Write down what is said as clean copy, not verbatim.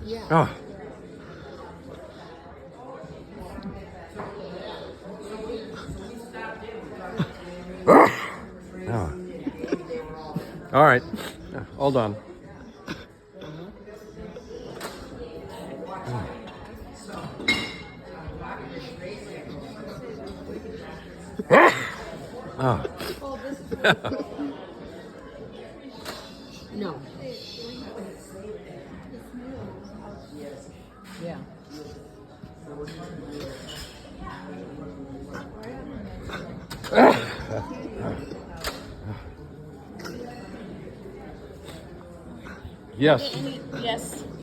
Yeah. Oh. Oh. All right. Hold on. Oh. No. Yeah. Yes. Yes.